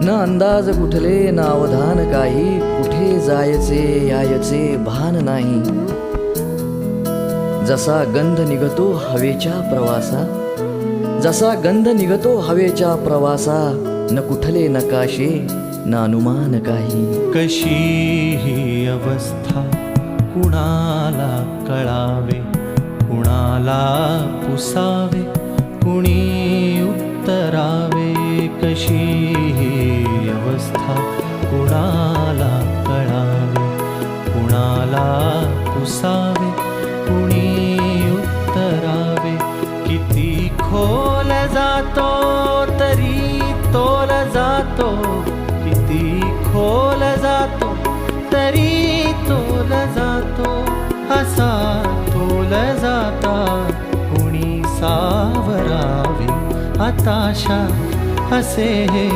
न अंदाज कुठले न अवधान काही, कुठे जायचे यायचे भान नाही. जसा गंध निघतो हवेच्या प्रवासा, जसा गंध निघतो हवेच्या प्रवासा, न कुठले नकाशे न अनुमान काही. कशी ही अवस्था कुणाला कळावे, कुणाला पुसावे, कुणी उत्तरावे. कशी ही अवस्था कुणाला कळावे, कुणाला पुसावे, कुणी उत्तरावे. किती खोल जातो तरी तोल जातो, किती खोल जातो तरी तोल जातो. असा तोल जाता कुणी सावरावे, आताशा असे हे